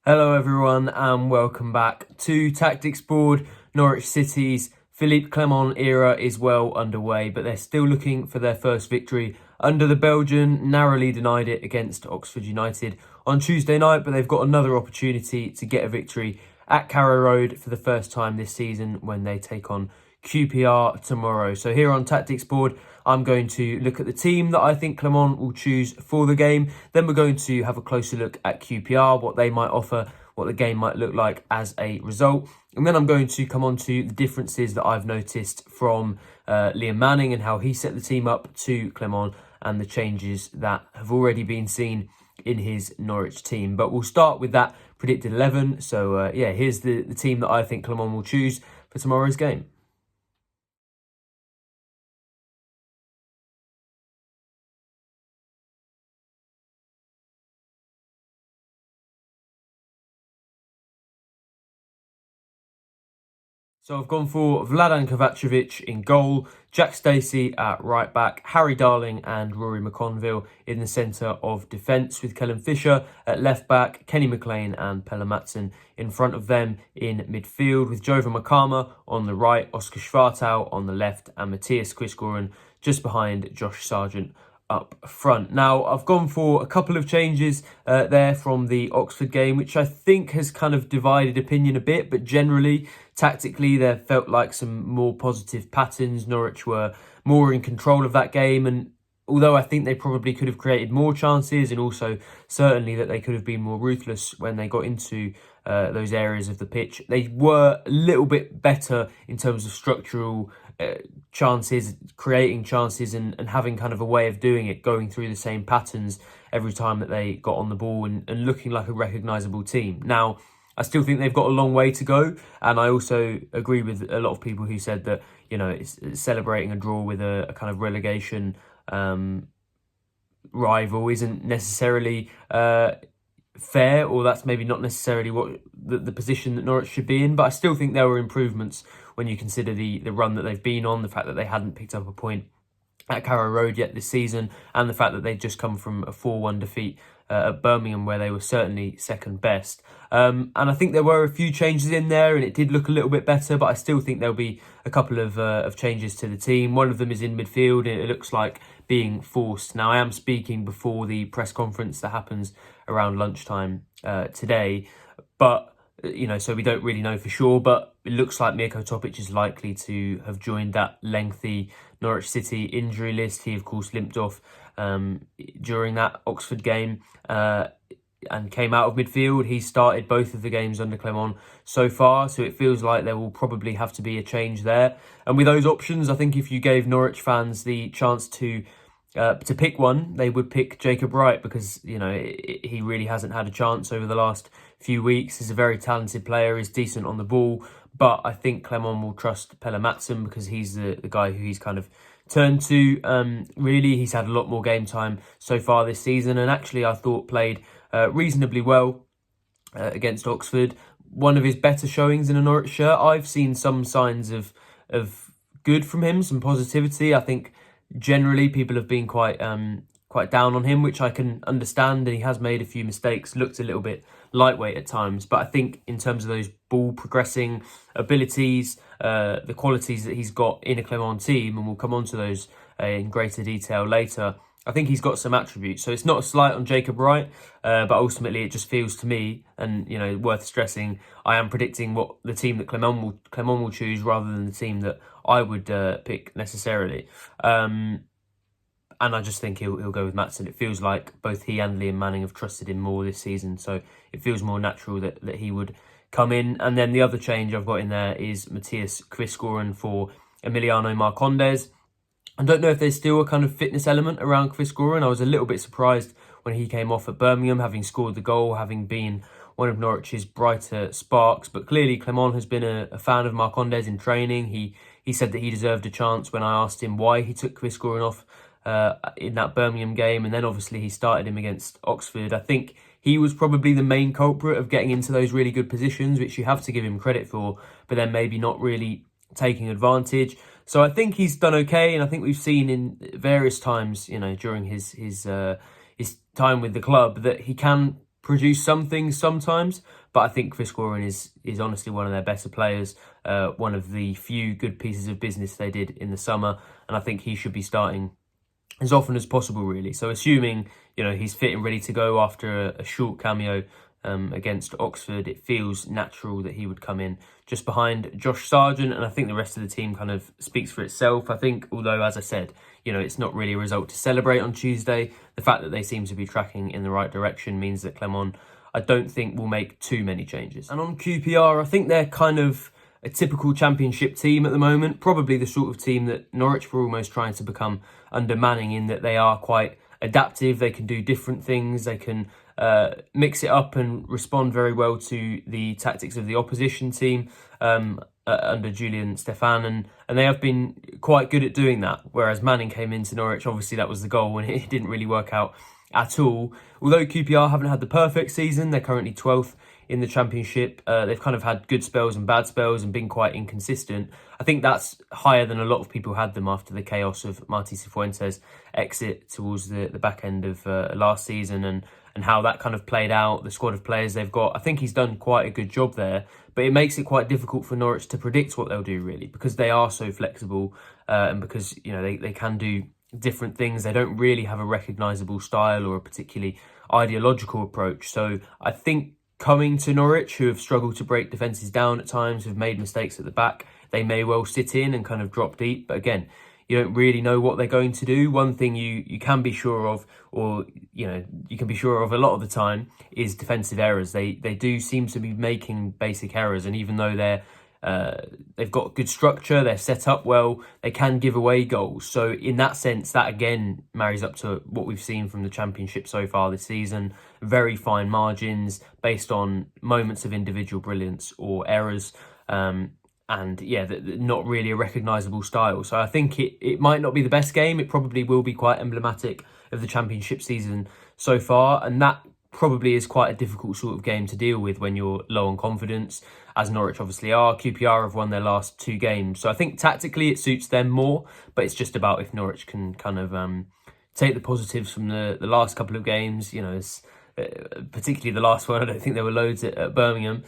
Hello everyone and welcome back to Tactics Board. Norwich City's Philippe Clement era is well underway, but they're still looking for their first victory under the Belgian. Narrowly denied it against Oxford United on Tuesday night, but they've got another opportunity to get a victory at Carrow Road for the first time this season when they take on QPR tomorrow. So here on Tactics Board, I'm going to look at the team that I think Clemon will choose for the game. Then we're going to have a closer look at QPR, what they might offer, what the game might look like as a result. And then I'm going to come on to the differences that I've noticed from Liam Manning and how he set the team up to Clemon and the changes that have already been seen in his Norwich team. But we'll start with that predicted 11. So here's the team that I think Clemon will choose for tomorrow's game. So I've gone for Vladan Kovacevic in goal, Jack Stacey at right back, Harry Darling and Rory McConville in the centre of defence, with Kellen Fisher at left back, Kenny McLean and Pelle Matson in front of them in midfield, with Jova Makama on the right, Oscar Schwartau on the left and Matthias Quiscoren just behind Josh Sargent up front. Now, I've gone for a couple of changes there from the Oxford game, which I think has kind of divided opinion a bit, but generally, tactically, there felt like some more positive patterns. Norwich were more in control of that game, and although I think they probably could have created more chances, and also certainly that they could have been more ruthless when they got into those areas of the pitch, they were a little bit better in terms of structural chances, creating chances and having kind of a way of doing it, going through the same patterns every time that they got on the ball and looking like a recognisable team. Now, I still think they've got a long way to go, and I also agree with a lot of people who said that, you know, it's celebrating a draw with a kind of relegation rival isn't necessarily fair, or that's maybe not necessarily what the position that Norwich should be in. But I still think there were improvements when you consider the run that they've been on, the fact that they hadn't picked up a point at Carrow Road yet this season, and the fact that they'd just come from a 4-1 defeat at Birmingham, where they were certainly second best. And I think there were a few changes in there, and it did look a little bit better, but I still think there'll be a couple of changes to the team. One of them is in midfield, and it looks like being forced. Now, I am speaking before the press conference that happens around lunchtime today, but you know, so we don't really know for sure, but it looks like Mirko Topic is likely to have joined that lengthy Norwich City injury list. He, of course, limped off during that Oxford game and came out of midfield. He started both of the games under Clemon so far, so it feels like there will probably have to be a change there. And with those options, I think if you gave Norwich fans the chance to pick one, they would pick Jacob Wright, because, you know, he really hasn't had a chance over the last few weeks. He's a very talented player, he's decent on the ball, but I think Clemon will trust Pelle Matson because he's the guy who he's kind of turned to. Really, he's had a lot more game time so far this season, and actually I thought played reasonably well against Oxford. One of his better showings in a Norwich shirt. I've seen some signs of good from him, some positivity. I think generally people have been quite down on him, which I can understand, and he has made a few mistakes, looked a little bit lightweight at times. But I think in terms of those ball progressing abilities, the qualities that he's got in a Clement team, and we'll come on to those in greater detail later, I think he's got some attributes. So it's not a slight on Jacob Wright, but ultimately it just feels to me, and you know, worth stressing, I am predicting what the team that Clemon will choose rather than the team that I would pick necessarily. And I just think he'll go with Matson. It feels like both he and Liam Manning have trusted him more this season, so it feels more natural that he would come in. And then the other change I've got in there is Matthias Quiscoren for Emiliano Marcondes. I don't know if there's still a kind of fitness element around Quiscoren. I was a little bit surprised when he came off at Birmingham, having scored the goal, having been one of Norwich's brighter sparks. But clearly Clement has been a fan of Marcondes in training. He said that he deserved a chance when I asked him why he took Quiscoren off in that Birmingham game, and then obviously he started him against Oxford. I think he was probably the main culprit of getting into those really good positions, which you have to give him credit for, but then maybe not really taking advantage. So I think he's done okay, and I think we've seen in various times, you know, during his time with the club, that he can produce some things sometimes, but I think Chris Scoren is honestly one of their better players, one of the few good pieces of business they did in the summer, and I think he should be starting as often as possible, really. So assuming, he's fit and ready to go after a short cameo against Oxford, it feels natural that he would come in just behind Josh Sargent, and I think the rest of the team kind of speaks for itself. I think, although, as I said, it's not really a result to celebrate on Tuesday, the fact that they seem to be tracking in the right direction means that Clemon, I don't think, will make too many changes. And on QPR, I think they're kind of a typical championship team at the moment, probably the sort of team that Norwich were almost trying to become under Manning, in that they are quite adaptive, they can do different things, they can mix it up and respond very well to the tactics of the opposition team under Julian Stefan, and they have been quite good at doing that, whereas Manning came into Norwich, obviously that was the goal, and it didn't really work out at all. Although QPR haven't had the perfect season, they're currently 12th in the Championship. They've kind of had good spells and bad spells and been quite inconsistent. I think that's higher than a lot of people had them after the chaos of Martí Cifuentes' exit towards the back end of last season, and how that kind of played out, the squad of players they've got. I think he's done quite a good job there, but it makes it quite difficult for Norwich to predict what they'll do, really, because they are so flexible and because they can do different things. They don't really have a recognisable style or a particularly ideological approach. So I think coming to Norwich, who have struggled to break defences down at times, have made mistakes at the back, they may well sit in and kind of drop deep. But again, you don't really know what they're going to do. One thing you can be sure of, or you can be sure of a lot of the time, is defensive errors. They do seem to be making basic errors, and even though they've got good structure, they're set up well, they can give away goals. So in that sense, that again marries up to what we've seen from the Championship so far this season. Very fine margins based on moments of individual brilliance or errors. And yeah, not really a recognisable style. So I think it might not be the best game. It probably will be quite emblematic of the Championship season so far. And that probably is quite a difficult sort of game to deal with when you're low on confidence, as Norwich obviously are. QPR have won their last 2 games. So I think tactically it suits them more. But it's just about if Norwich can kind of take the positives from the last couple of games. Particularly the last one. I don't think there were loads at Birmingham.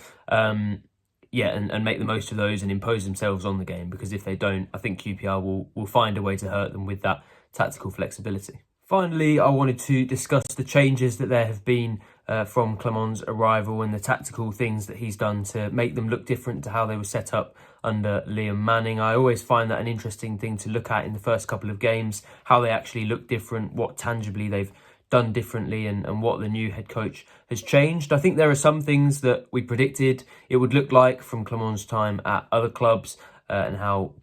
And make the most of those and impose themselves on the game, because if they don't, I think QPR will find a way to hurt them with that tactical flexibility. Finally, I wanted to discuss the changes that there have been from Clement's arrival and the tactical things that he's done to make them look different to how they were set up under Liam Manning. I always find that an interesting thing to look at in the first couple of games, how they actually look different, what tangibly they've done differently, and what the new head coach has changed. I think there are some things that we predicted it would look like from Clement's time at other clubs and how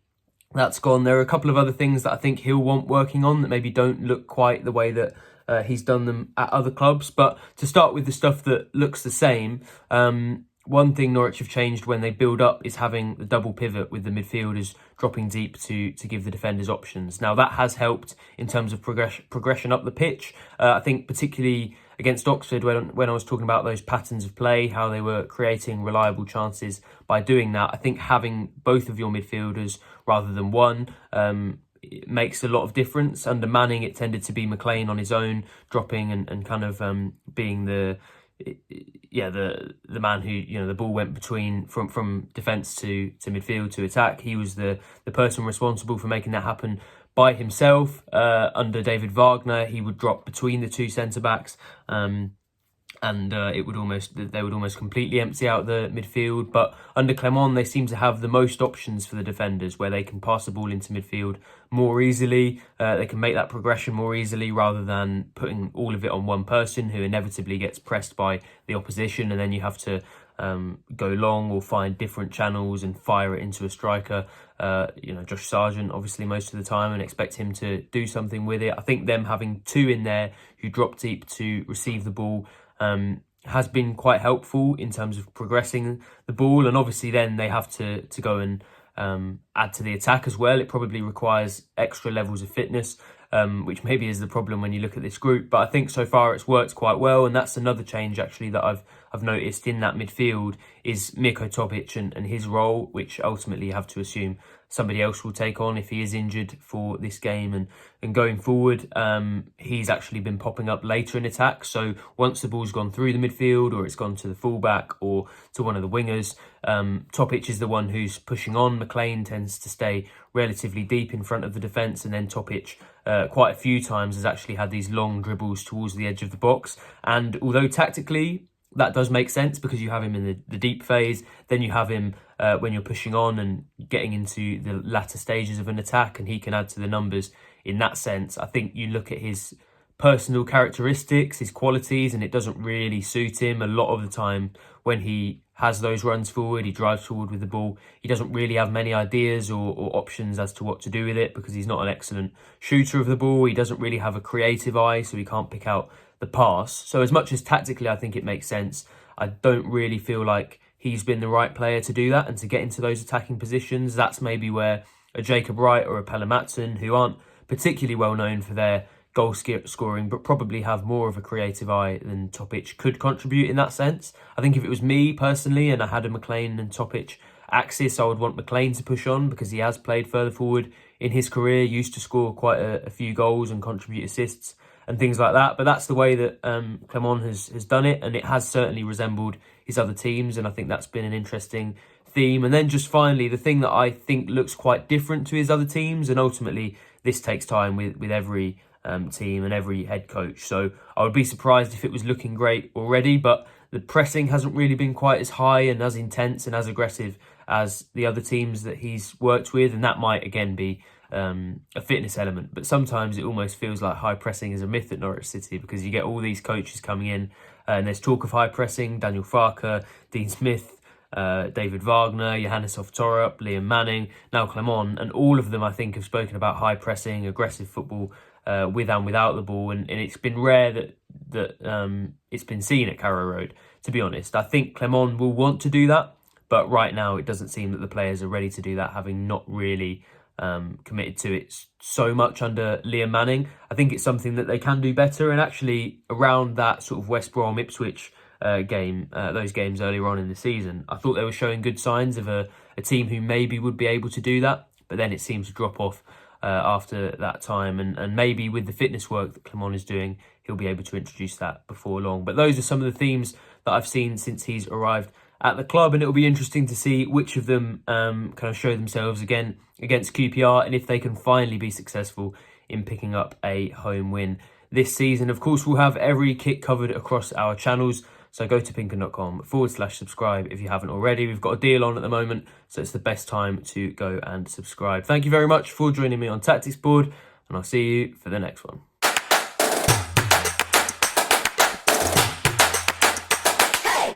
that's gone. There are a couple of other things that I think he'll want working on that maybe don't look quite the way that he's done them at other clubs. But to start with the stuff that looks the same, one thing Norwich have changed when they build up is having the double pivot with the midfielders dropping deep to give the defenders options. Now that has helped in terms of progression up the pitch. I think particularly against Oxford, when I was talking about those patterns of play, how they were creating reliable chances by doing that, I think having both of your midfielders rather than one it makes a lot of difference. Under Manning, it tended to be McLean on his own, dropping and kind of being the man who, the ball went between from defence to midfield to attack. He was the person responsible for making that happen by himself. Under David Wagner, he would drop between the 2 centre-backs and they would almost completely empty out the midfield. But under Clement, they seem to have the most options for the defenders, where they can pass the ball into midfield more easily. They can make that progression more easily rather than putting all of it on one person who inevitably gets pressed by the opposition, and then you have to go long or find different channels and fire it into a striker. Josh Sargent obviously most of the time, and expect him to do something with it. I think them having 2 in there who drop deep to receive the ball has been quite helpful in terms of progressing the ball, and obviously then they have to go and add to the attack as well. It probably requires extra levels of fitness which maybe is the problem when you look at this group. But I think so far it's worked quite well, and that's another change actually that I've noticed in that midfield is Mirko Topic and his role, which ultimately you have to assume somebody else will take on if he is injured for this game. And going forward, he's actually been popping up later in attack. So once the ball's gone through the midfield or it's gone to the fullback or to one of the wingers, Topic is the one who's pushing on. McLean tends to stay relatively deep in front of the defence, and then Topic quite a few times has actually had these long dribbles towards the edge of the box. And although tactically that does make sense because you have him in the deep phase, then you have him when you're pushing on and getting into the latter stages of an attack, and he can add to the numbers in that sense. I think you look at his personal characteristics, his qualities, and it doesn't really suit him. A lot of the time when he has those runs forward, he drives forward with the ball, he doesn't really have many ideas or options as to what to do with it because he's not an excellent shooter of the ball. He doesn't really have a creative eye, so he can't pick out the pass. So as much as tactically I think it makes sense, I don't really feel like he's been the right player to do that and to get into those attacking positions. That's maybe where a Jacob Wright or a Pelle Matson, who aren't particularly well known for their goal scoring but probably have more of a creative eye than Topic, could contribute in that sense. I think if it was me personally and I had a McLean and Topic axis, I would want McLean to push on because he has played further forward in his career, used to score quite a few goals and contribute assists and things like that. But that's the way that Clemon has done it, and it has certainly resembled his other teams, and I think that's been an interesting theme. And then just finally, the thing that I think looks quite different to his other teams, and ultimately this takes time with every team and every head coach, so I would be surprised if it was looking great already, but the pressing hasn't really been quite as high and as intense and as aggressive as the other teams that he's worked with, and that might again be a fitness element. But sometimes it almost feels like high pressing is a myth at Norwich City because you get all these coaches coming in and there's talk of high pressing: Daniel Farke, Dean Smith, David Wagner, Johannes Torup, Liam Manning, now Clemon, and all of them I think have spoken about high pressing, aggressive football with and without the ball, and it's been rare that it's been seen at Carrow Road, to be honest. I think Clemon will want to do that, but right now it doesn't seem that the players are ready to do that, having not really committed to it so much under Liam Manning. I think it's something that they can do better, and actually around that sort of West Brom Ipswich game, those games earlier on in the season, I thought they were showing good signs of a team who maybe would be able to do that, but then it seems to drop off after that time, and maybe with the fitness work that Clemon is doing, he'll be able to introduce that before long. But those are some of the themes that I've seen since he's arrived at the club, and it'll be interesting to see which of them kind of show themselves again against QPR, and if they can finally be successful in picking up a home win this season. Of course, we'll have every kick covered across our channels, so go to pinkun.com/subscribe if you haven't already. We've got a deal on at the moment, so it's the best time to go and subscribe. Thank you very much for joining me on Tactics Board, and I'll see you for the next one.